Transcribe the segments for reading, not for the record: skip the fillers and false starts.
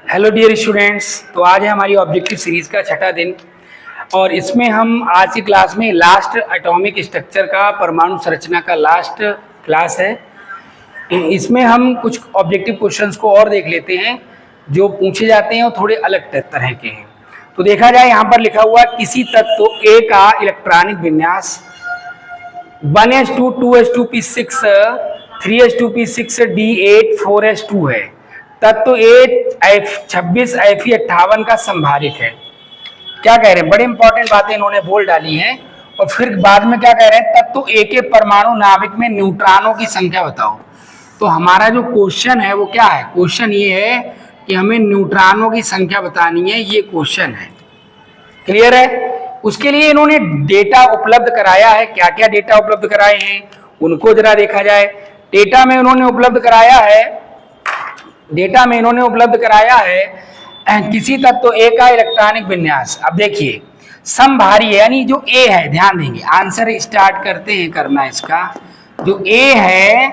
Hello dear students. तो आज है हमारी ऑब्जेक्टिव सीरीज का छठा दिन और इसमें हम आज की क्लास में लास्ट एटॉमिक स्ट्रक्चर का परमाणु संरचना का लास्ट क्लास है। इसमें हम कुछ ऑब्जेक्टिव क्वेश्चंस को और देख लेते हैं जो पूछे जाते हैं और थोड़े अलग तरह के हैं। तो देखा जाए यहाँ पर लिखा हुआ किसी तत्व A का इलेक्ट्रॉनिक विन्यास 1s2 2s2p6 3s2p6 d8 4s2 है। तत्व A 26 Fe58 का संभारित है। क्या कह रहे हैं, बड़े इंपॉर्टेंट बातें इन्होंने बोल डाली हैं। और फिर बाद में क्या कह रहे हैं, तत्व A के परमाणु नाभिक में न्यूट्रॉनों की संख्या बताओ। तो हमारा जो क्वेश्चन है वो क्या है, क्वेश्चन ये है कि हमें न्यूट्रॉनों की संख्या बतानी है, ये क्वेश्चन है। क्लियर है। उसके लिए इन्होंने डेटा उपलब्ध कराया है। क्या क्या डेटा उपलब्ध कराए हैं उनको जरा देखा जाए। डेटा में इन्होंने उपलब्ध कराया है किसी तत्व A का इलेक्ट्रॉनिक विन्यास। अब देखिए समभारी है, यानी जो A है, ध्यान देंगे, आंसर स्टार्ट करते हैं करना। इसका जो A है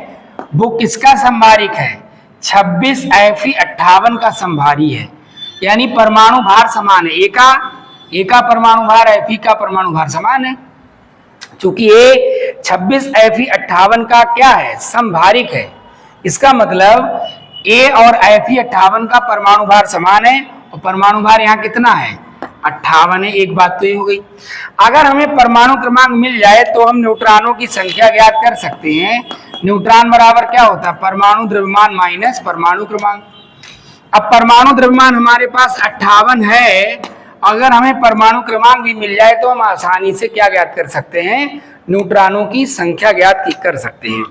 वो किसका संभारिक है, 26 Fe58 का संभारी है, यानी परमाणु भार समान है। A का परमाणु भार Fe का परमाणु भार समान है। चूंकि A 26 Fe58 का क्या है, संभारिक है। इसका मतलब A और Fe58 का परमाणु भार समान है और परमाणु भार यहाँ कितना है, 58 है। एक बात तो ये हो गई। अगर हमें परमाणु क्रमांक मिल जाए तो हम न्यूट्रॉनों की संख्या ज्ञात कर सकते हैं। न्यूट्रॉन बराबर क्या होता है, परमाणु द्रव्यमान माइनस परमाणु क्रमांक। अब परमाणु द्रव्यमान हमारे पास 58 है, अगर हमें परमाणु क्रमांक भी मिल जाए तो हम आसानी से क्या ज्ञात कर सकते हैं, न्यूट्रॉनों की संख्या ज्ञात कर सकते हैं।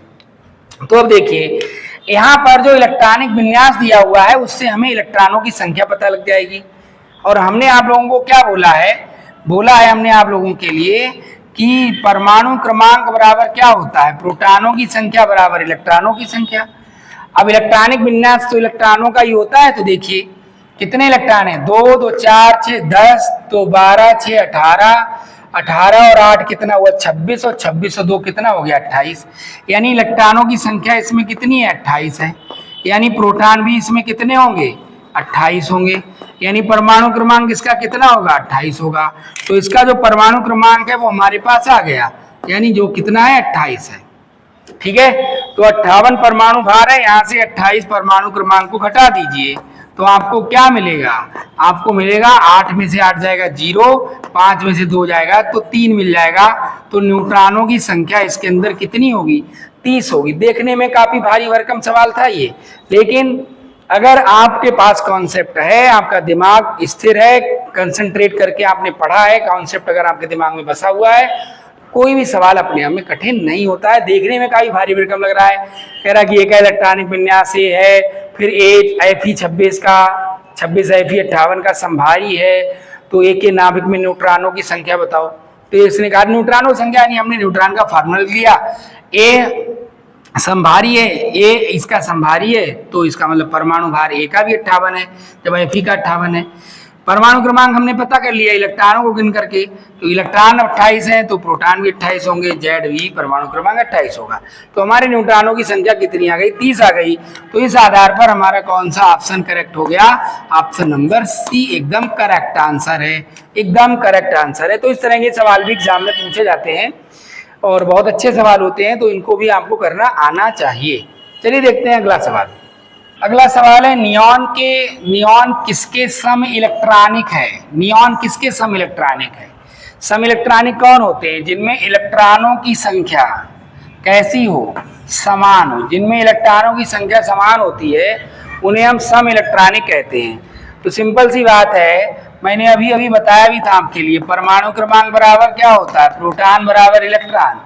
तो अब देखिए यहाँ पर जो इलेक्ट्रॉनिक विन्यास दिया हुआ है उससे हमें इलेक्ट्रॉनों की संख्या पता लग जाएगी। और हमने आप लोगों को क्या बोला है हमने आप लोगों के लिए कि परमाणु क्रमांक बराबर क्या होता है, प्रोटॉनों की संख्या बराबर इलेक्ट्रॉनों की संख्या। अब इलेक्ट्रॉनिक विन्यास तो इलेक्ट्रॉनों का ही होता है। तो देखिए कितने इलेक्ट्रॉन है, 2 2 4 6 10 तो 12 6 18 और 8 कितना हुआ, 26 और 26 और 2 कितना हो गया, 28। यानी इलेक्ट्रॉनों की संख्या इसमें कितनी है, 28 है। यानी प्रोटॉन भी इसमें कितने होंगे, 28 होंगे। यानी परमाणु क्रमांक इसका कितना होगा, 28 होगा। तो इसका जो परमाणु क्रमांक है वो हमारे पास आ गया, यानी जो कितना है, 28 है। ठीक है। तो 58 परमाणु भार है, यहाँ से 28 परमाणु क्रमांक को घटा दीजिए तो आपको क्या मिलेगा, आपको मिलेगा 8 में से 8 जाएगा 0, 5 में से 2 जाएगा तो 3 मिल जाएगा। तो न्यूट्रॉनों की संख्या इसके अंदर कितनी होगी, 30 होगी। देखने में काफी भारी भरकम सवाल था ये, लेकिन अगर आपके पास कॉन्सेप्ट है, आपका दिमाग स्थिर है, कंसंट्रेट करके आपने पढ़ा है, कॉन्सेप्ट अगर आपके दिमाग में बसा हुआ है, कोई भी सवाल अपने आप में कठिन नहीं होता है। देखने में काफी भारी भरकम लग रहा है, कह रहा कि एक इलेक्ट्रॉनिक विन्यास है, फिर Fe26 का 26 Fe58 का संभारी है, तो एक के नाभिक में न्यूट्रॉनों की संख्या बताओ। तो इसने कहा न्यूट्रॉनों की संख्या, नहीं, हमने न्यूट्रॉन का फार्मूला लिया। A संभारी है, A इसका संभारी है, तो इसका मतलब परमाणु भार A का भी 58 है, जब Fe का 58 है। परमाणु क्रमांक हमने पता कर लिया इलेक्ट्रॉनों को गिन करके, तो इलेक्ट्रॉन 28 हैं तो प्रोटॉन भी 28 होंगे, जेड भी परमाणु क्रमांक 28 होगा। तो हमारे न्यूट्रॉनों की संख्या कितनी आ गई, 30 आ गई। तो इस आधार पर हमारा कौन सा ऑप्शन करेक्ट हो गया, ऑप्शन नंबर सी एकदम करेक्ट आंसर है, एकदम करेक्ट आंसर है। तो इस तरह के सवाल भी एग्जाम में पूछे जाते हैं और बहुत अच्छे सवाल होते हैं, तो इनको भी आपको करना आना चाहिए। चलिए देखते हैं अगला सवाल। अगला सवाल है नियॉन किसके सम इलेक्ट्रॉनिक है, नियॉन किसके सम इलेक्ट्रॉनिक है। सम इलेक्ट्रॉनिक कौन होते हैं, जिनमें इलेक्ट्रॉनों की संख्या कैसी हो, समान हो। जिनमें इलेक्ट्रॉनों की संख्या समान होती है उन्हें हम सम इलेक्ट्रॉनिक कहते हैं। तो सिंपल सी बात है, मैंने अभी अभी बताया भी था आपके लिए, परमाणु क्रमांक बराबर क्या होता है, प्रोटॉन बराबर इलेक्ट्रॉन।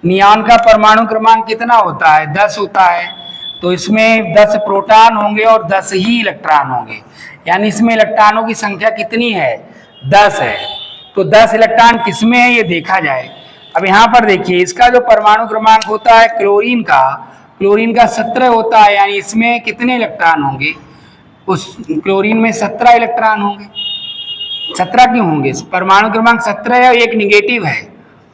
नियॉन का परमाणु क्रमांक कितना होता है, 10 होता है। तो इसमें 10 प्रोटॉन होंगे और 10 ही इलेक्ट्रॉन होंगे, यानी इसमें इलेक्ट्रॉनों की संख्या कितनी है, 10 है। तो 10 इलेक्ट्रॉन किसमें है ये देखा जाए। अब यहाँ पर देखिए इसका जो परमाणु क्रमांक होता है क्लोरीन का 17 होता है, यानी इसमें कितने इलेक्ट्रॉन होंगे, उस क्लोरीन में 17 इलेक्ट्रॉन होंगे। 17 क्यों होंगे, परमाणु क्रमांक 17 है, एक निगेटिव है,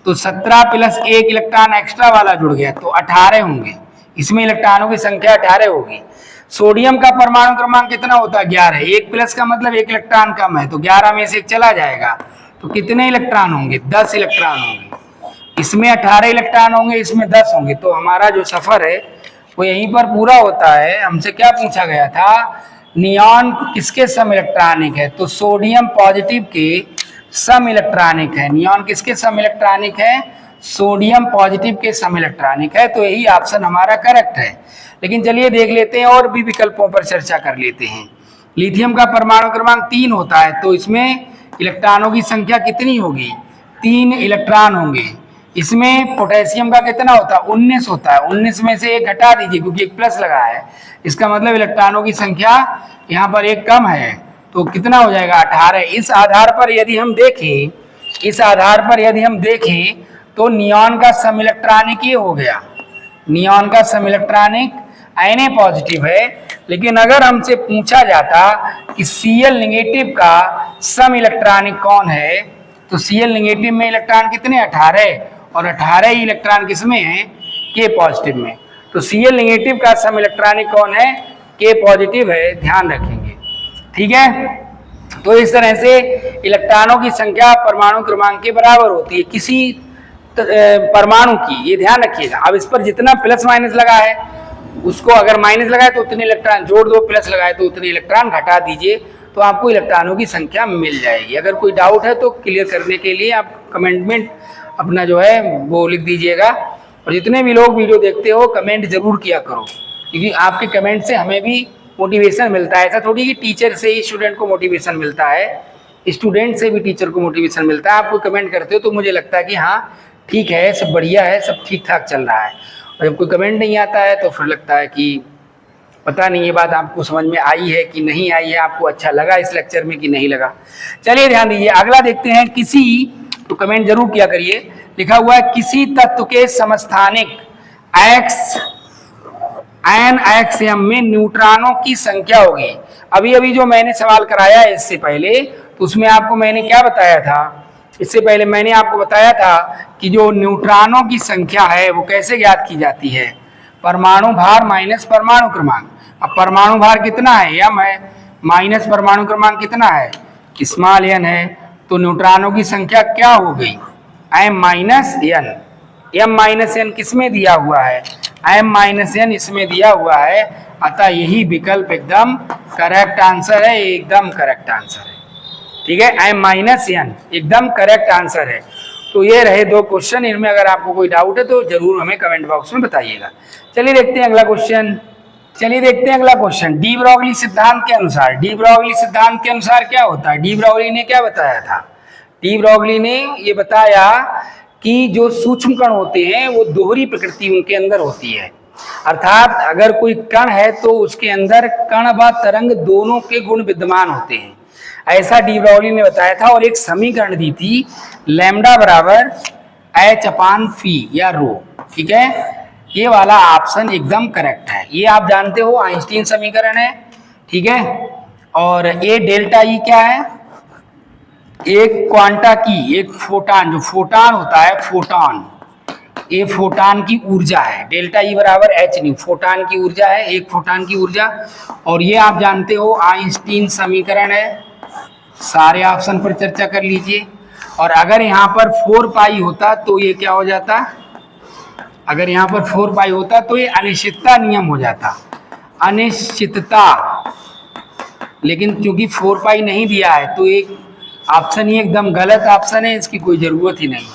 तो 17 प्लस 1 इलेक्ट्रॉन एक्स्ट्रा वाला जुड़ गया तो 18 होंगे। इसमें इलेक्ट्रॉनों की संख्या 18 होगी। सोडियम का परमाणु क्रमांक कितना होता है? 11। 1 प्लस का मतलब 1 इलेक्ट्रॉन कम है, तो 11 में से 1 चला जाएगा, तो कितने इलेक्ट्रॉन होंगे? 10 इलेक्ट्रॉन होंगे। इसमें 18 इलेक्ट्रॉन होंगे, इसमें 10 होंगे। तो हमारा जो सफर है वो यहीं पर पूरा होता है। हमसे क्या पूछा गया था? नियॉन किसके सम इलेक्ट्रॉनिक है? तो सोडियम पॉजिटिव के सम इलेक्ट्रॉनिक है। नियॉन किसके सम इलेक्ट्रॉनिक है? सोडियम पॉजिटिव के सम इलेक्ट्रॉनिक है। तो यही ऑप्शन हमारा करेक्ट है। लेकिन चलिए देख लेते हैं और भी विकल्पों पर चर्चा कर लेते हैं। लिथियम का परमाणु क्रमांक 3 होता है, तो इसमें इलेक्ट्रॉनों की संख्या कितनी होगी? 3 इलेक्ट्रॉन होंगे। इसमें पोटेशियम का कितना होता है? 19 होता है। 19 में से 1 घटा दीजिए क्योंकि 1 प्लस लगा है, इसका मतलब इलेक्ट्रॉनों की संख्या यहाँ पर 1 कम है, तो कितना हो जाएगा? 18। इस आधार पर यदि हम देखें तो नियॉन का सम इलेक्ट्रॉनिक ये हो गया। नियॉन का सम इलेक्ट्रॉनिक Na पॉजिटिव है। लेकिन अगर हमसे पूछा जाता कि Cl नेगेटिव का सम इलेक्ट्रॉनिक कौन है, तो Cl नेगेटिव में इलेक्ट्रॉन कितने? 18, और 18 ही इलेक्ट्रॉन किसमें है? K पॉजिटिव में। तो Cl नेगेटिव का सम इलेक्ट्रॉनिक कौन है? K पॉजिटिव है, ध्यान रखेंगे। ठीक है, तो इस तरह से इलेक्ट्रॉनों की संख्या परमाणु क्रमांक के बराबर होती है किसी परमाणु की, ये ध्यान रखिएगा। अब इस पर जितना प्लस माइनस लगा है उसको अगर माइनस लगाए तो उतने इलेक्ट्रॉन जोड़ दो, प्लस लगाए तो उतने इलेक्ट्रॉन घटा दीजिए, तो आपको इलेक्ट्रॉनों की संख्या मिल जाएगी। अगर कोई डाउट है तो क्लियर करने के लिए आप कमेंट में अपना जो है वो लिख दीजिएगा। और जितने भी लोग वीडियो देखते हो कमेंट जरूर किया करो, क्योंकि आपके कमेंट से हमें भी मोटिवेशन मिलता है। ऐसा थोड़ी कि टीचर से ही स्टूडेंट को मोटिवेशन मिलता है, स्टूडेंट से भी टीचर को मोटिवेशन मिलता है। आप कोई कमेंट करते हो तो मुझे लगता है कि हाँ ठीक है, सब बढ़िया है, सब ठीक ठाक चल रहा है। और जब कोई कमेंट नहीं आता है तो फिर लगता है कि पता नहीं ये बात आपको समझ में आई है कि नहीं आई है, आपको अच्छा लगा इस लेक्चर में कि नहीं लगा। चलिए ध्यान दीजिए, अगला देखते हैं। किसी, तो कमेंट जरूर किया करिए, लिखा हुआ है किसी तत्व के समस्थानिक NxM में न्यूट्रॉनों की संख्या होगी। अभी अभी जो मैंने सवाल कराया है इससे पहले, तो उसमें आपको मैंने क्या बताया था? इससे पहले मैंने आपको बताया था कि जो न्यूट्रॉनों की संख्या है वो कैसे ज्ञात की जाती है? परमाणु भार माइनस परमाणु क्रमांक। अब परमाणु भार कितना है? m है, माइनस परमाणु क्रमांक कितना है? स्मॉल n है। तो न्यूट्रॉनों की संख्या क्या हो गई? m minus n। m minus n किस में दिया हुआ है? m माइनस n इसमें दिया हुआ है। अतः यही विकल्प एकदम करेक्ट आंसर है, एकदम करेक्ट आंसर है। ठीक है, m माइनस n एकदम करेक्ट आंसर है। तो ये रहे 2 क्वेश्चन। इनमें अगर आपको कोई डाउट है तो जरूर हमें कमेंट बॉक्स में बताइएगा। चलिए देखते हैं अगला क्वेश्चन। डी ब्रॉगली सिद्धांत के अनुसार, डी ब्रॉगली सिद्धांत के अनुसार क्या होता है? डी ब्रॉगली ने क्या बताया था? डी ब्रॉगली ने ये बताया कि जो सूक्ष्म कण होते हैं वो दोहरी प्रकृति उनके अंदर होती है। अर्थात अगर कोई कण है तो उसके अंदर कण व तरंग दोनों के गुण विद्यमान होते हैं, ऐसा डी ब्रॉगली ने बताया था। और एक समीकरण दी थी, लैम्डा बराबर H/φ या रो। ठीक है, ये वाला ऑप्शन एकदम करेक्ट है। ये आप जानते हो आइंस्टीन समीकरण है। ठीक है, और ये डेल्टा ई क्या है? एक क्वांटा की, एक फोटान, जो फोटान होता है, फोटान, ये फोटान की ऊर्जा है। डेल्टा ई बराबर h, फोटान की ऊर्जा है, एक फोटान की ऊर्जा। और ये आप जानते हो आइंस्टीन समीकरण है। सारे ऑप्शन पर चर्चा कर लीजिए। और अगर यहाँ पर 4 पाई होता तो ये क्या हो जाता? अगर यहाँ पर 4 पाई होता तो ये अनिश्चितता नियम हो जाता, अनिश्चितता। लेकिन क्योंकि 4 पाई नहीं दिया है तो एक ऑप्शन ही एकदम गलत ऑप्शन है, इसकी कोई जरूरत ही नहीं।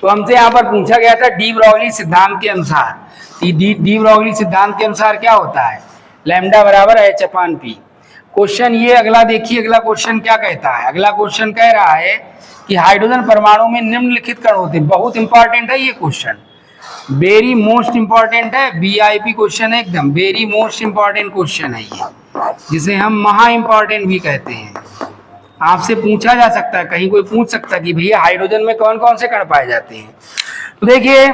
तो हमसे यहाँ पर पूछा गया था डी ब्रॉगली सिद्धांत के अनुसार, डी ब्रॉगली सिद्धांत के अनुसार क्या होता है? लैम्डा बराबर H/p। क्वेश्चन ये अगला देखिए, अगला क्वेश्चन क्या कहता है? अगला क्वेश्चन कह रहा है कि हाइड्रोजन परमाणु में निम्नलिखित कण होते हैं। बहुत इंपॉर्टेंट है ये क्वेश्चन, वेरी मोस्ट इंपॉर्टेंट है, VIP क्वेश्चन है, एकदम वेरी मोस्ट इंपॉर्टेंट क्वेश्चन है ये, जिसे हम महा इंपॉर्टेंट भी कहते हैं। आपसे पूछा जा सकता है, कहीं कोई पूछ सकता है कि भैया हाइड्रोजन में कौन कौन से कण पाए जाते हैं। तो देखिए,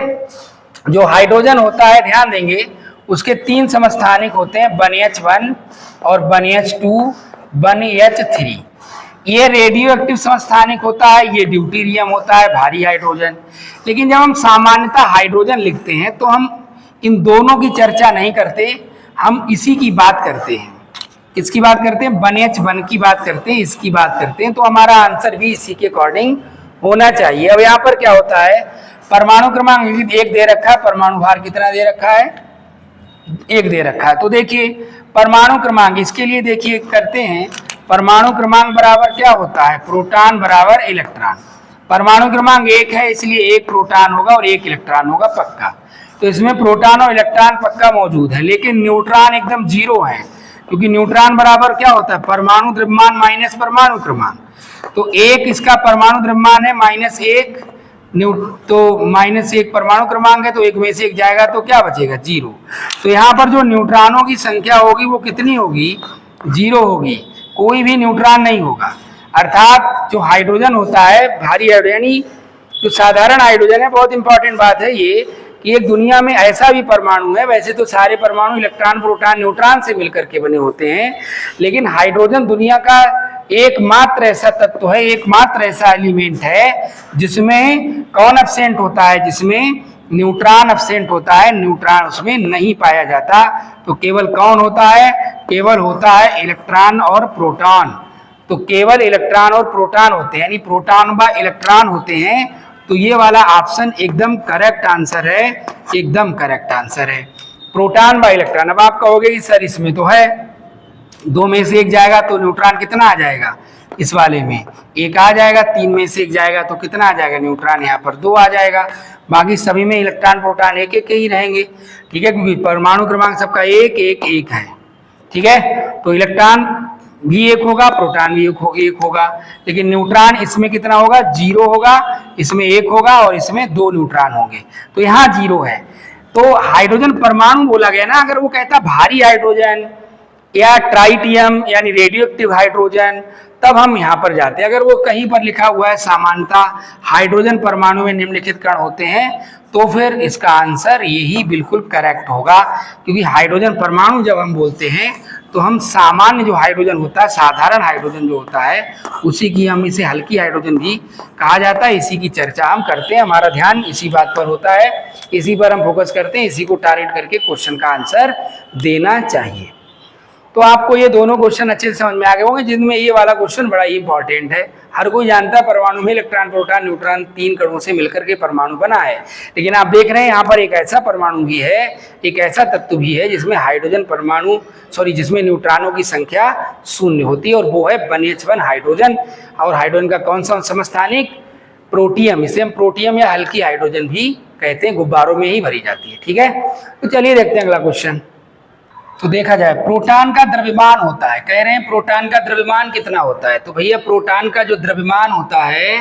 जो हाइड्रोजन होता है, ध्यान देंगे, उसके 3 समस्थानिक होते हैं, 1H1 और 1H2, 1H3। ये रेडियो एक्टिव समस्थानिक होता है, ये ड्यूटेरियम होता है, भारी हाइड्रोजन। लेकिन जब हम सामान्यतः हाइड्रोजन लिखते हैं तो हम इन दोनों की चर्चा नहीं करते, हम इसी की बात करते हैं। किसकी बात करते हैं? 1H1 की बात करते हैं, इसकी बात करते हैं। तो हमारा आंसर भी इसी के अकॉर्डिंग होना चाहिए। अब यहाँ पर क्या होता है, परमाणु क्रमांक 1 दे रखा है, परमाणु भार कितना दे रखा है? 1 दे रखा है। तो देखिए परमाणु क्रमांक, इसके लिए देखिए करते हैं, परमाणु क्रमांक बराबर क्या होता है? प्रोटॉन बराबर इलेक्ट्रॉन। परमाणु क्रमांक 1 है, इसलिए 1 प्रोटॉन होगा और 1 इलेक्ट्रॉन होगा पक्का। तो इसमें प्रोटॉन और इलेक्ट्रॉन पक्का मौजूद है, लेकिन न्यूट्रॉन एकदम 0 है, क्योंकि न्यूट्रॉन बराबर क्या होता है? परमाणु द्रव्यमान माइनस परमाणु क्रमांक। तो 1 इसका परमाणु द्रव्यमान है, -1 तो -1 परमाणु क्रमांक है, तो 1 में से 1 जाएगा तो क्या बचेगा? 0। तो यहाँ पर जो न्यूट्रॉनों की संख्या होगी वो कितनी होगी? 0 होगी, कोई भी न्यूट्रॉन नहीं होगा। अर्थात जो हाइड्रोजन होता है, भारी हाइड्रोजन, जो साधारण हाइड्रोजन है, बहुत इंपॉर्टेंट बात है ये कि एक दुनिया में ऐसा भी परमाणु है, वैसे तो सारे परमाणु इलेक्ट्रॉन प्रोटॉन न्यूट्रॉन से मिलकर के बने होते हैं, लेकिन हाइड्रोजन दुनिया का एकमात्र ऐसा तत्व है, एकमात्र ऐसा एलिमेंट है जिसमें कौन एब्सेंट होता है? जिसमें न्यूट्रॉन एब्सेंट होता है, न्यूट्रॉन उसमें नहीं पाया जाता। तो केवल कौन होता है? केवल होता है इलेक्ट्रॉन और प्रोटॉन। तो केवल इलेक्ट्रॉन और प्रोटॉन होते हैं, यानी प्रोटॉन व इलेक्ट्रॉन होते हैं। तो ये वाला ऑप्शन एकदम करेक्ट आंसर है, एकदम करेक्ट आंसर है, प्रोटॉन व इलेक्ट्रॉन। अब आप कहोगे कि सर इसमें तो है 2 में से 1 जाएगा तो न्यूट्रॉन कितना आ जाएगा? इस वाले में 1 आ जाएगा, 3 में से 1 जाएगा तो कितना आ जाएगा? न्यूट्रॉन यहाँ पर 2 आ जाएगा। बाकी सभी में इलेक्ट्रॉन प्रोटॉन 1-1 ही रहेंगे, ठीक है, क्योंकि परमाणु क्रमांक सबका 1-1-1 है, ठीक है। तो इलेक्ट्रॉन भी 1 होगा, प्रोटॉन भी 1 होगा, लेकिन न्यूट्रॉन इसमें कितना होगा? 0 होगा, इसमें 1 होगा और इसमें 2 न्यूट्रॉन होंगे, तो यहाँ 0 है। तो हाइड्रोजन परमाणु बोला गया ना, अगर वो कहता भारी हाइड्रोजन या ट्राइटियम यानी रेडियो एक्टिव हाइड्रोजन, तब हम यहाँ पर जाते हैं। अगर वो कहीं पर लिखा हुआ है सामान्यतः हाइड्रोजन परमाणु में निम्नलिखित कण होते हैं, तो फिर इसका आंसर यही बिल्कुल करेक्ट होगा, क्योंकि हाइड्रोजन परमाणु जब हम बोलते हैं तो हम सामान्य जो हाइड्रोजन होता है, साधारण हाइड्रोजन जो होता है, उसी की हम इसे हल्की हाइड्रोजन भी कहा जाता है। इसी की चर्चा हम करते हैं, हमारा ध्यान इसी बात पर होता है, इसी पर हम फोकस करते हैं, इसी को टारगेट करके क्वेश्चन का आंसर देना चाहिए। तो आपको ये दोनों क्वेश्चन अच्छे से समझ में आ गए होंगे, जिनमें ये वाला क्वेश्चन बड़ा ही इंपॉर्टेंट है। हर कोई जानता है परमाणु में इलेक्ट्रॉन प्रोटॉन न्यूट्रॉन 3 कणों से मिलकर के परमाणु बना है, लेकिन आप देख रहे हैं यहाँ पर एक ऐसा परमाणु भी है, एक ऐसा तत्व भी है जिसमें हाइड्रोजन परमाणु जिसमें न्यूट्रॉनों की संख्या 0 होती है, और वो है 1H1 हाइड्रोजन। और हाइड्रोजन का कौन सा समस्थानिक? प्रोटियम। इसे हम प्रोटियम या हल्की हाइड्रोजन भी कहते हैं, गुब्बारों में ही भरी जाती है, ठीक है। तो चलिए देखते हैं अगला क्वेश्चन। तो देखा जाए, प्रोटॉन का द्रव्यमान होता है, कह रहे हैं प्रोटॉन का द्रव्यमान कितना होता है? तो भैया प्रोटॉन का जो द्रव्यमान होता है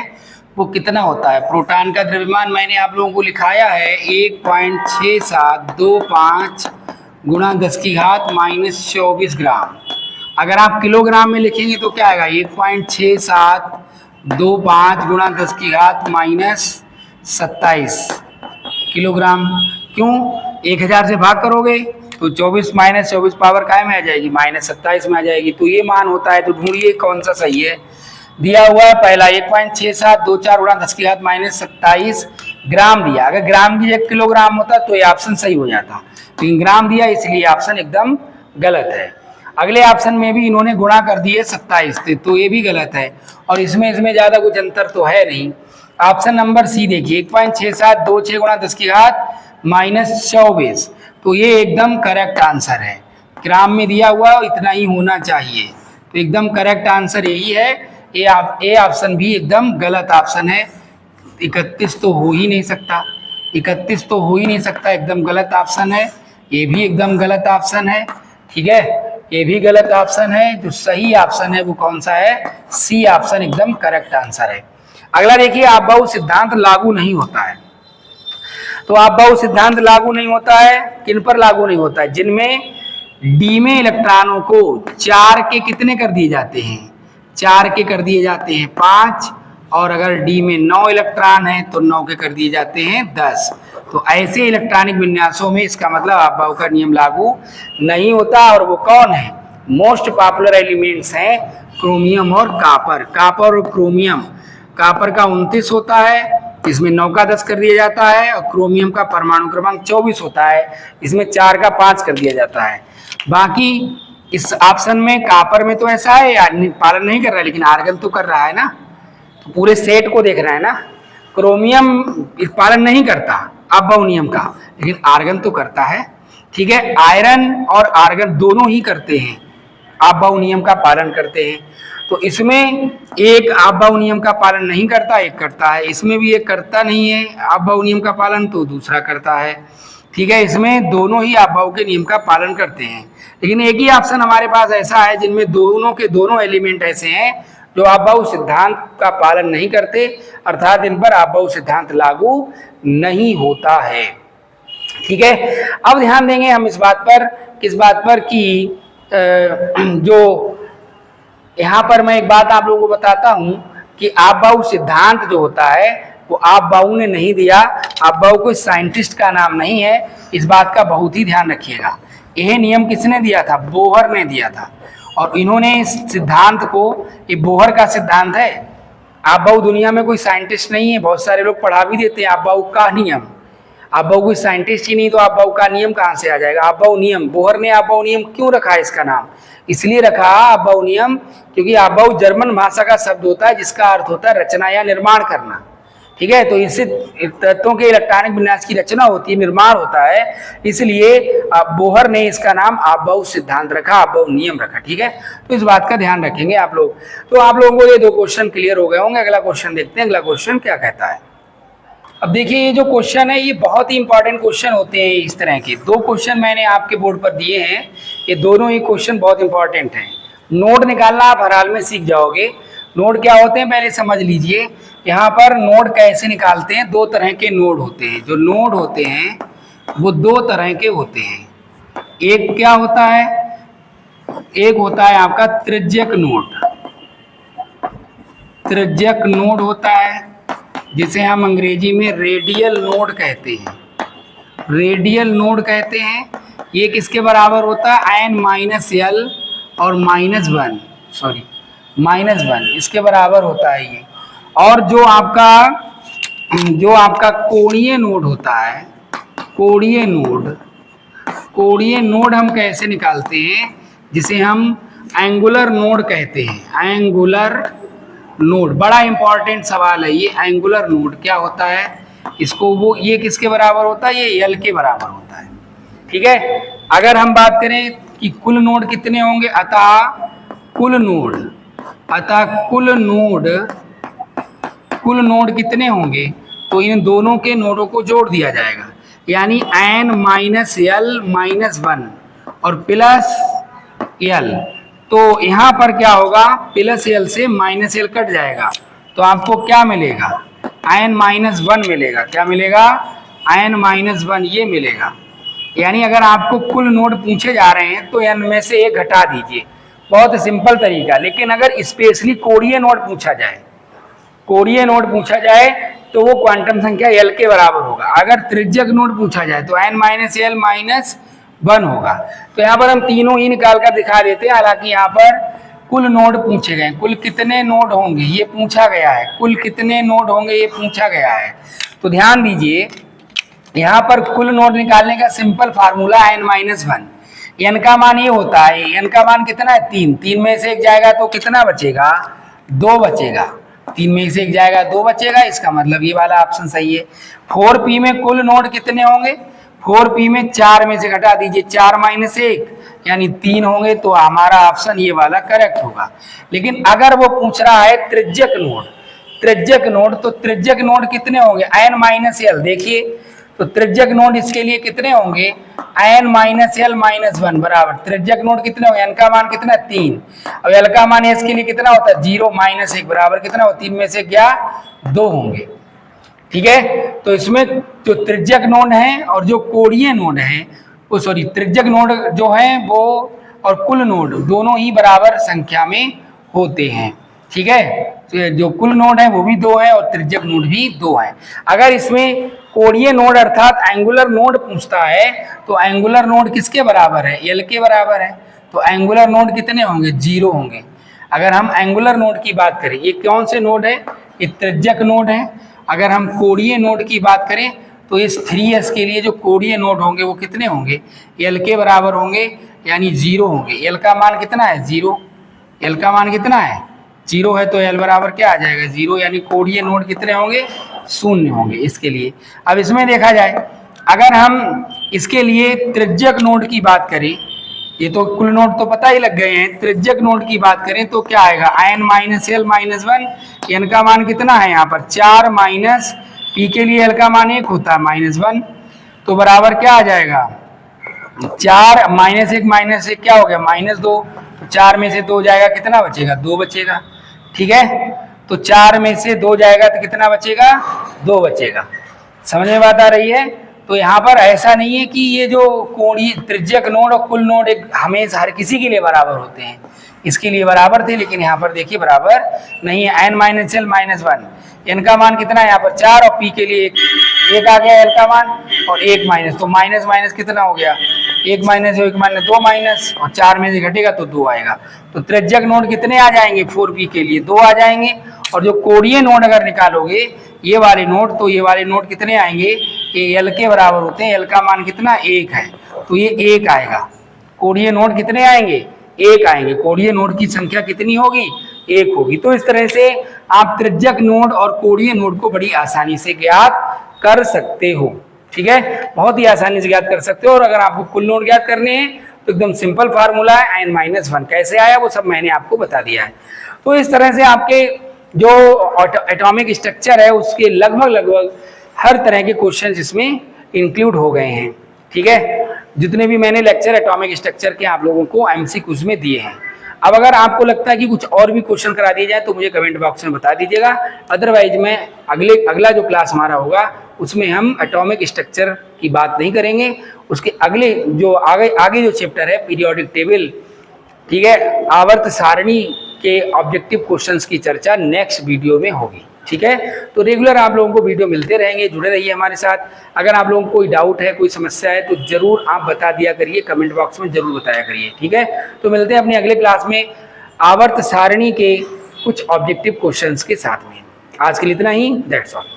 वो कितना होता है? प्रोटॉन का द्रव्यमान मैंने आप लोगों को लिखाया है 1.6725 गुणा 10⁻24 ग्राम। अगर आप किलोग्राम में लिखेंगे तो क्या आएगा? 1.6725 गुणा 10⁻27 किलोग्राम। क्यों? 1000 से भाग करोगे तो 24 - 24 पावर काय में आ जाएगी? -27 में आ जाएगी। तो ये मान होता है, तो ढूंढिए कौन सा सही है। दिया हुआ है पहला 1.6724 गुणा 10⁻27 ग्राम दिया। अगर ग्राम की जगह किलोग्राम होता तो ये ऑप्शन सही हो जाता, लेकिन ग्राम दिया इसलिए ऑप्शन एकदम गलत है। अगले ऑप्शन में भी इन्होंने गुणा कर दिए 27 से, तो ये भी गलत है, और इसमें ज्यादा कुछ अंतर तो है नहीं। ऑप्शन नंबर सी देखिए, 1.6726 गुणा 10⁻24, तो ये एकदम करेक्ट आंसर है। ग्राम में दिया हुआ इतना ही होना चाहिए, तो एकदम करेक्ट आंसर यही है। ए ऑप्शन भी एकदम गलत ऑप्शन है। 31 तो हो ही नहीं सकता, 31 तो हो ही नहीं सकता, एकदम गलत ऑप्शन है। ये भी एकदम गलत ऑप्शन है, ठीक है, ये भी गलत ऑप्शन है। जो सही ऑप्शन है वो कौन सा है? सी ऑप्शन एकदम करेक्ट आंसर है। अगला देखिए, आपबाऊ सिद्धांत लागू नहीं होता है। तो आपबाऊ सिद्धांत लागू नहीं होता है, किन पर लागू नहीं होता है? जिनमें डी में इलेक्ट्रॉनों को 4 के कितने कर दिए जाते हैं? 4 के कर दिए जाते हैं 5, और अगर डी में 9 इलेक्ट्रॉन है तो 9 के कर दिए जाते हैं 10। तो ऐसे इलेक्ट्रॉनिक विन्यासों में इसका मतलब आपबाऊ का नियम लागू नहीं होता। और वो कौन है? मोस्ट पॉपुलर एलिमेंट्स हैं क्रोमियम और कापर। कापर और क्रोमियम, कापर का 29 होता है, इसमें 9 का 10 कर दिया जाता है, और क्रोमियम का परमाणु क्रमांक 24 होता है, इसमें 4 का 5 कर दिया जाता है। बाकी इस ऑप्शन में कापर में तो ऐसा है यार पालन नहीं कर रहा है, लेकिन आर्गन तो कर रहा है ना, तो पूरे सेट को देख रहा है ना। क्रोमियम पालन नहीं करता अबव नियम का, लेकिन आर्गन तो करता है। ठीक है, आयरन और आर्गन दोनों ही करते हैं, अबव नियम का पालन करते हैं। तो इसमें एक अबव नियम का पालन नहीं करता, एक करता है। इसमें भी एक करता नहीं है अबव नियम का पालन, तो दूसरा करता है। ठीक है, इसमें दोनों ही अबव के नियम का पालन करते हैं, लेकिन एक ही ऑप्शन हमारे पास ऐसा है जिनमें दोनों के दोनों एलिमेंट ऐसे हैं जो अबव सिद्धांत का पालन नहीं करते, अर्थात इन पर अबव सिद्धांत लागू नहीं होता है। ठीक है, अब ध्यान देंगे हम इस बात पर, किस बात पर कि जो यहाँ पर मैं एक बात आप लोगों को बताता हूँ कि अबव सिद्धांत जो होता है वो अबव ने नहीं दिया, अबव कोई साइंटिस्ट का नाम नहीं है, इस बात का बहुत ही ध्यान रखिएगा। यह नियम किसने दिया था? बोहर ने दिया था, और इन्होंने इस सिद्धांत को, ये बोहर का सिद्धांत है। अबव दुनिया में कोई साइंटिस्ट नहीं है, बहुत सारे लोग पढ़ा भी देते हैं अबव का नियम, अबव कोई साइंटिस्ट ही नहीं, तो अबव का नियम कहाँ से आ जाएगा? अबव नियम, बोहर ने अबव नियम क्यों रखा है इसका नाम? इसलिए रखा अबव नियम क्योंकि अबव जर्मन भाषा का शब्द होता है जिसका अर्थ होता है रचना या निर्माण करना। ठीक है, तो इससे तत्वों के इलेक्ट्रॉनिक विन्यास की रचना होती है, निर्माण होता है, इसलिए बोहर ने इसका नाम अबव सिद्धांत रखा, अबव नियम रखा। ठीक है, तो इस बात का ध्यान रखेंगे आप लोग। तो आप लोगों को ये दो क्वेश्चन क्लियर हो गए होंगे। अगला क्वेश्चन देखते हैं, अगला क्वेश्चन क्या कहता है। अब देखिए, ये जो क्वेश्चन है ये बहुत ही इंपॉर्टेंट क्वेश्चन होते हैं। इस तरह के दो क्वेश्चन मैंने आपके बोर्ड पर दिए हैं, ये दोनों ही क्वेश्चन बहुत इंपॉर्टेंट हैं। नोड निकालना आप हर हाल में सीख जाओगे। नोड क्या होते हैं पहले समझ लीजिए। यहाँ पर नोड कैसे निकालते हैं? दो तरह के नोड होते हैं। जो नोड होते हैं वो दो तरह के होते हैं। एक क्या होता है? एक होता है आपका त्रिज्यक नोड, त्रिज्यक नोड होता है जिसे हम अंग्रेजी में रेडियल नोड कहते हैं, रेडियल नोड कहते हैं। ये किसके बराबर होता है? n-l और -1, सॉरी -1 इसके बराबर होता है ये। और जो आपका कोणीय नोड होता है, कोणीय नोड हम कैसे निकालते हैं? जिसे हम एंगुलर नोड कहते हैं, एंगुलर नोड। बड़ा इंपॉर्टेंट सवाल है ये, एंगुलर नोड क्या होता है? इसको वो ये किसके बराबर होता है? ये एल के बराबर होता है। ठीक है, अगर हम बात करें कि कुल नोड कितने होंगे, अतः कुल नोड कितने होंगे, तो इन दोनों के नोडों को जोड़ दिया जाएगा, यानी n-l-1 और प्लस l। तो यहाँ पर क्या होगा? प्लस l से -l कट जाएगा, तो आपको क्या मिलेगा? n-1 मिलेगा। क्या मिलेगा? n-1 ये मिलेगा। यानी अगर आपको कुल नोड पूछे जा रहे हैं तो n में से एक घटा दीजिए, बहुत सिंपल तरीका। लेकिन अगर स्पेशली कोणीय नोड पूछा जाए, कोणीय नोड पूछा जाए तो वो क्वांटम संख्या l के बराबर होगा। अगर त्रिज्यक नोड पूछा जाए तो n-l-1 होगा। तो यहाँ पर हम तीनों ही निकाल कर दिखा देते हैं। हालांकि यहाँ पर कुल नोड पूछे गए, कुल कितने नोड होंगे ये पूछा गया है, कुल कितने नोड होंगे ये पूछा गया है। तो ध्यान दीजिए, यहाँ पर कुल नोड निकालने का सिंपल फार्मूला n-1। n का मान ये होता है, n का मान कितना है? 3। 3 में से एक जाएगा तो कितना बचेगा? 2 बचेगा। 3 में से एक जाएगा 2 बचेगा, इसका मतलब ये वाला ऑप्शन सही है। 4p में कुल नोड कितने होंगे? 4p में 4 में से घटा दीजिए, 4 - 1 यानी 3 होंगे, तो हमारा ऑप्शन ये वाला करेक्ट होगा। लेकिन अगर वो पूछ रहा है त्रिज्यक नोड, तो त्रिज्यक नोड कितने होंगे? n-l। देखिए, तो त्रिज्यक नोड इसके लिए कितने होंगे? n-l-1 बराबर त्रिज्यक नोड कितने होंगे? n का मान कितना है? 3। अब l का मान इसके लिए कितना होता है? 0 - 1 बराबर कितना हो? 3 में से क्या? 2 होंगे। ठीक है, तो इसमें जो त्रिज्यक नोड है और जो कोणीय नोड है, वो सॉरी त्रिज्यक नोड जो है वो और कुल नोड दोनों ही बराबर संख्या में होते हैं। ठीक है, तो जो कुल नोड है वो भी 2 है और त्रिज्यक नोड भी 2 है। अगर इसमें कोणीय नोड अर्थात एंगुलर नोड पूछता है तो एंगुलर नोड किसके बराबर है? l के बराबर है। तो एंगुलर नोड कितने होंगे? 0 होंगे। अगर हम एंगुलर नोड की बात करें, ये कौन से नोड है? ये त्रिज्यक नोड है। अगर हम कोणीय नोड की बात करें तो इस 3s के लिए जो कोणीय नोड होंगे वो कितने होंगे, l के बराबर होंगे यानी 0 होंगे। l का मान कितना है 0, l का मान कितना है 0 है, तो l बराबर क्या आ जाएगा 0, यानी कोणीय नोड कितने होंगे 0 होंगे इसके लिए। अब इसमें देखा जाए अगर हम इसके लिए त्रिज्यक नोड की बात करें, ये तो कुल नोड तो पता ही लग गए हैं, त्रिज्यक नोड की बात करें तो क्या आएगा n minus l minus 1, n का मान कितना है यहाँ पर 4 माइनस p के लिए l का मान 1 होता है -1, तो बराबर क्या आ जाएगा 4 माइनस 1 माइनस 1 क्या हो गया -2, तो 4 में से 2 जाएगा कितना बचेगा 2 बचेगा। ठीक है, तो 4 में से 2 जाएगा तो कितना बचेगा 2 बचेगा। समझ में बात आ रही है। तो यहाँ पर ऐसा नहीं है कि ये जो कोणीय त्रिज्यक नोड और कुल नोड एक हमेशा हर किसी के लिए बराबर होते हैं, इसके लिए बराबर थे, लेकिन यहाँ पर देखिए बराबर नहीं है। n minus L minus 1, n का मान कितना है यहाँ पर 4 और p के लिए 1 आ गया l का मान और 1 माइनस, तो माइनस माइनस कितना हो गया 1 माइनस 1 माइनस 2 माइनस, और 4 में से घटेगा तो 2 आएगा। तो त्रिज्यक नोड कितने आ जाएंगे 4p के लिए 2 आ जाएंगे, और जो कोणीय नोड अगर निकालोगे ये वाले नोड, तो ये वाले नोड कितने आएंगे, ये l के बराबर होते हैं, l का मान कितना 1 है, तो ये 1 आएगा। कोणीय नोड कितने आएंगे 1 आएंगे, कोणीय नोड की संख्या कितनी होगी 1 होगी। तो इस तरह से आप त्रिज्यक नोड और कोणीय नोड को बड़ी आसानी से ज्ञात कर सकते हो। ठीक है, बहुत ही आसानी से ज्ञात कर सकते हो। और अगर आपको कुल नोड ज्ञात करने हैं तो एकदम सिंपल फार्मूला है n-1, कैसे आया वो सब मैंने आपको बता दिया है। तो इस तरह से आपके जो एटॉमिक स्ट्रक्चर है उसके लगभग हर तरह के क्वेश्चन इसमें इंक्लूड हो गए हैं। ठीक है, जितने भी मैंने लेक्चर एटॉमिक स्ट्रक्चर के आप लोगों को MCQs में दिए हैं। अब अगर आपको लगता है कि कुछ और भी क्वेश्चन करा दिए जाए तो मुझे कमेंट बॉक्स में बता दीजिएगा, अदरवाइज मैं अगला जो क्लास हमारा होगा उसमें हम एटॉमिक स्ट्रक्चर की बात नहीं करेंगे, उसके अगले जो आगे जो चैप्टर है पीरियोडिक टेबल, ठीक है, आवर्त सारणी के ऑब्जेक्टिव क्वेश्चंस की चर्चा नेक्स्ट वीडियो में होगी। ठीक है, तो रेगुलर आप लोगों को वीडियो मिलते रहेंगे, जुड़े रहिए हमारे साथ। अगर आप लोगों को कोई डाउट है, कोई समस्या है तो जरूर आप बता दिया करिए, कमेंट बॉक्स में जरूर बताया करिए। ठीक है, तो मिलते हैं अपने अगले क्लास में आवर्त सारणी के कुछ ऑब्जेक्टिव क्वेश्चंस के साथ में। आज के लिए इतना ही, दैट्स ऑल।